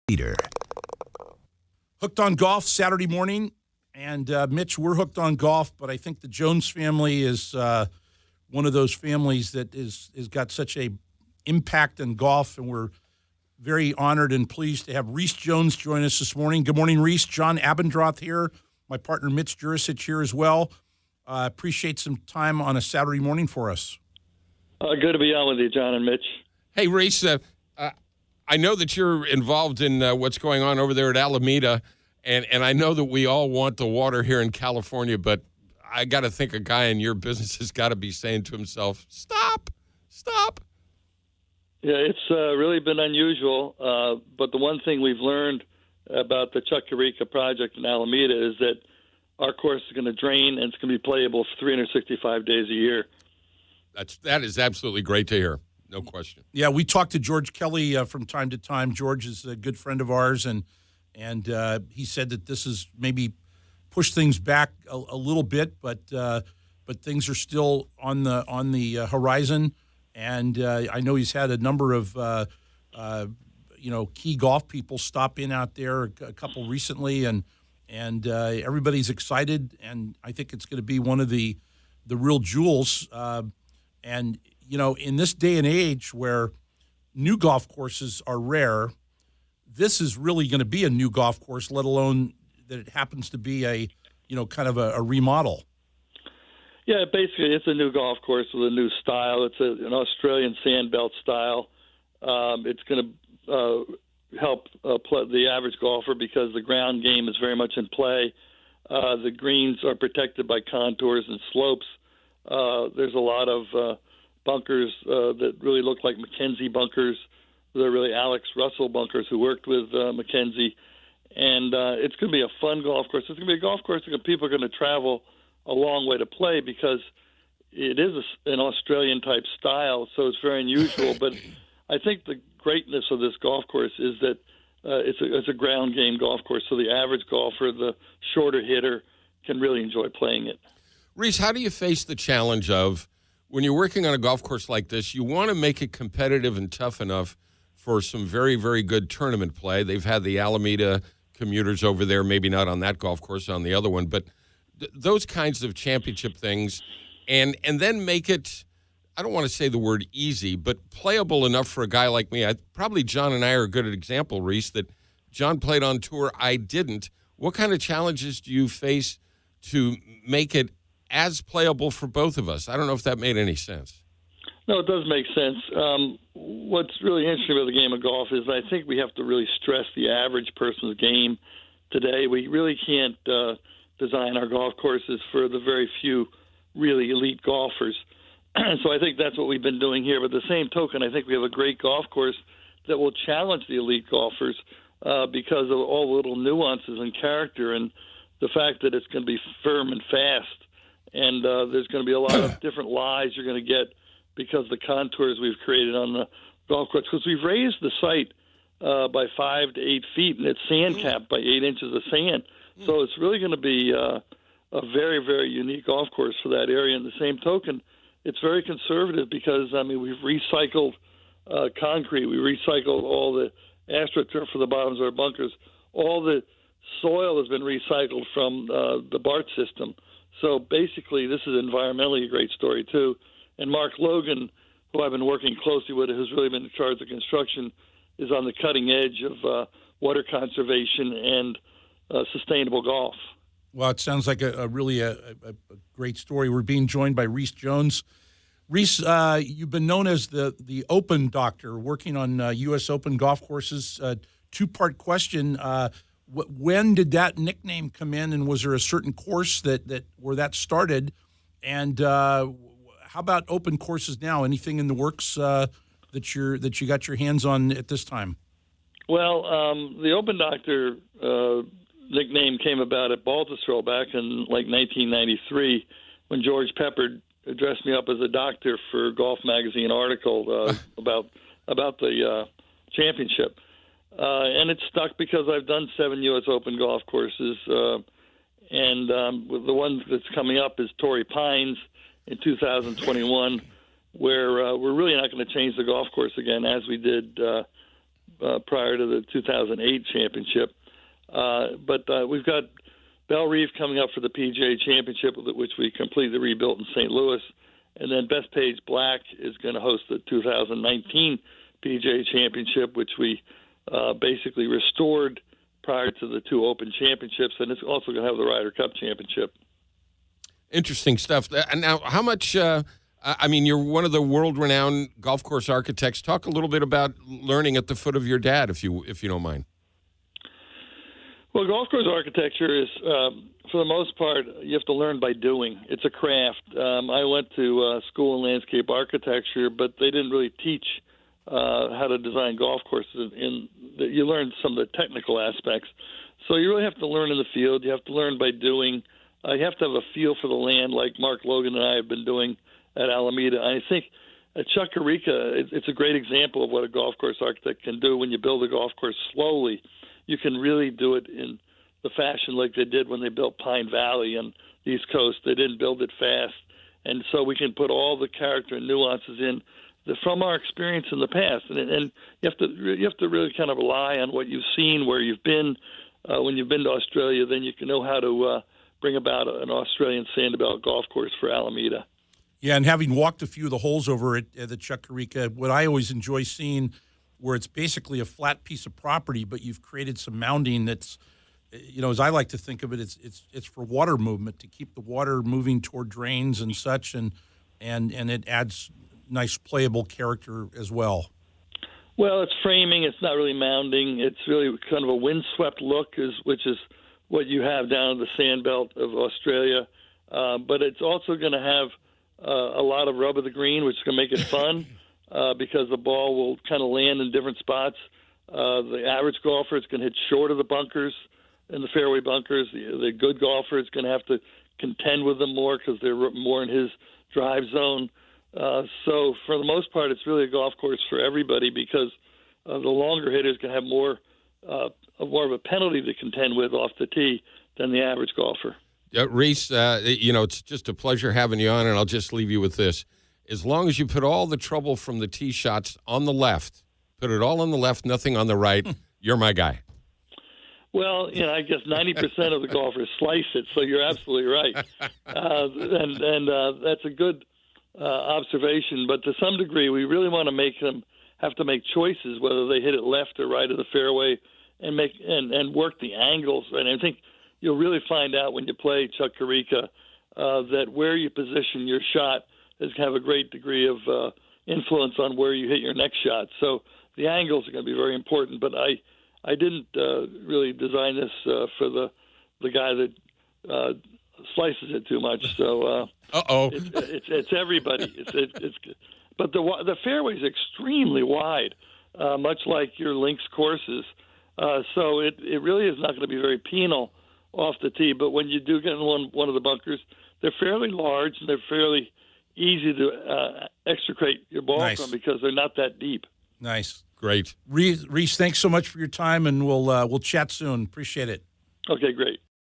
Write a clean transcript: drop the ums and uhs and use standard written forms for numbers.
Leader. Hooked on Golf Saturday morning, and Mitch, we're hooked on golf, but I think the Jones family is one of those families that is got such a impact in golf, and we're very honored and pleased to have Rees Jones join us this morning. Good morning, Rees. John Abendroth here, my partner Mitch Juricich here as well. Appreciate some time on a Saturday morning for us. Good to be on with you, John and Mitch. Hey, Rees, I know that you're involved in what's going on over there at Alameda, and I know that we all want the water here in California, but I got to think a guy in your business has got to be saying to himself, stop. Yeah, it's really been unusual, but the one thing we've learned about the Chuck Corica project in Alameda is that our course is going to drain, and it's going to be playable for 365 days a year. That is absolutely great to hear. No question. Yeah, we talked to George Kelly from time to time. George is a good friend of ours, and he said that this is maybe pushed things back a little bit, but things are still on the horizon. And I know he's had a number of key golf people stop in out there, a couple recently, and everybody's excited. And I think it's going to be one of the real jewels. And in this day and age where new golf courses are rare, this is really going to be a new golf course, let alone that it happens to be a remodel. Yeah, basically it's a new golf course with a new style. It's an Australian sandbelt style. It's going to help the average golfer because the ground game is very much in play. The greens are protected by contours and slopes. There's a lot of bunkers that really look like Mackenzie bunkers. They're really Alex Russell bunkers who worked with Mackenzie. And it's going to be a fun golf course. It's going to be a golf course that people are going to travel a long way to play because it is an Australian-type style, so it's very unusual. But I think the greatness of this golf course is that it's a ground game golf course, so the average golfer, the shorter hitter, can really enjoy playing it. Rees, how do you face the challenge of when you're working on a golf course like this, you want to make it competitive and tough enough for some very, very good tournament play? They've had the Alameda commuters over there, maybe not on that golf course, on the other one, but those kinds of championship things, and then make it, I don't want to say the word easy, but playable enough for a guy like me. Probably John and I are a good example, Rees, that John played on tour, I didn't. What kind of challenges do you face to make it as playable for both of us? I don't know if that made any sense. No, it does make sense. What's really interesting about the game of golf is I think we have to really stress the average person's game today. We really can't design our golf courses for the very few really elite golfers. So I think that's what we've been doing here. But the same token, I think we have a great golf course that will challenge the elite golfers because of all the little nuances and character and the fact that it's going to be firm and fast. And there's going to be a lot of different lies you're going to get because of the contours we've created on the golf course. Because we've raised the site by 5 to 8 feet, and it's sand capped by 8 inches of sand. So it's really going to be a very, very unique golf course for that area. And the same token, it's very conservative because, we've recycled concrete. We recycled all the AstroTurf for the bottoms of our bunkers. All the soil has been recycled from the BART system. So basically, this is environmentally a great story, too. And Mark Logan, who I've been working closely with, who's really been in charge of construction, is on the cutting edge of water conservation and sustainable golf. Well, it sounds like a really great story. We're being joined by Rees Jones. Rees, you've been known as the Open Doctor, working on U.S. Open golf courses. Two-part question. When did that nickname come in, and was there a certain course where that started? And how about open courses now? Anything in the works that you got your hands on at this time? Well, the Open Doctor nickname came about at Baltusrol back in 1993 when George Pepper dressed me up as a doctor for a Golf Magazine article about the championship. And it's stuck because I've done 7 U.S. Open golf courses, and the one that's coming up is Torrey Pines in 2021, where we're really not going to change the golf course again as we did prior to the 2008 championship. But we've got Belle Reef coming up for the PGA Championship, which we completely rebuilt in St. Louis. And then Bethpage Black is going to host the 2019 PGA Championship, which we basically restored prior to the two Open Championships. And it's also going to have the Ryder Cup Championship. Interesting stuff. Now, how much I mean, you're one of the world-renowned golf course architects. Talk a little bit about learning at the foot of your dad, if you don't mind. Well, golf course architecture is, for the most part, you have to learn by doing. It's a craft. I went to school in landscape architecture, but they didn't really teach how to design golf courses. You learn some of the technical aspects. So you really have to learn in the field. You have to learn by doing. You have to have a feel for the land, like Mark Logan and I have been doing at Alameda. I think at Chuck Corica, it's a great example of what a golf course architect can do when you build a golf course slowly. You can really do it in the fashion like they did when they built Pine Valley on the East Coast. They didn't build it fast. And so we can put all the character and nuances in from our experience in the past. And you have to really kind of rely on what you've seen, where you've been. When you've been to Australia, then you can know how to bring about an Australian Sandbelt golf course for Alameda. Yeah, and having walked a few of the holes over at the Chuck Corica, what I always enjoy seeing, where it's basically a flat piece of property, but you've created some mounding that's, as I like to think of it, it's for water movement, to keep the water moving toward drains and such, and it adds nice playable character as well. Well, it's framing. It's not really mounding. It's really kind of a windswept look, which is what you have down in the Sandbelt of Australia. But it's also going to have a lot of rub of the green, which is going to make it fun because the ball will kind of land in different spots. The average golfer is going to hit short of the bunkers and the fairway bunkers. The good golfer is going to have to contend with them more because they're more in his drive zone. So for the most part, it's really a golf course for everybody because the longer hitters can have more of a penalty to contend with off the tee than the average golfer. Rees, it's just a pleasure having you on, and I'll just leave you with this. As long as you put all the trouble from the tee shots on the left, put it all on the left, nothing on the right, you're my guy. Well, I guess 90% of the golfers slice it, so you're absolutely right. And that's a good observation. But to some degree, we really want to make them have to make choices, whether they hit it left or right of the fairway, and work the angles. And I think you'll really find out when you play Chuck Corica that where you position your shot is going to have a great degree of influence on where you hit your next shot. So the angles are going to be very important. But I didn't really design this for the guy that slices it too much. So it's everybody. But the fairway is extremely wide, much like your links courses. So it really is not going to be very penal off the tee. But when you do get in one of the bunkers, they're fairly large and they're fairly easy to extricate your ball from because they're not that deep. Nice. Great. Rees, thanks so much for your time, and we'll chat soon. Appreciate it. Okay, great.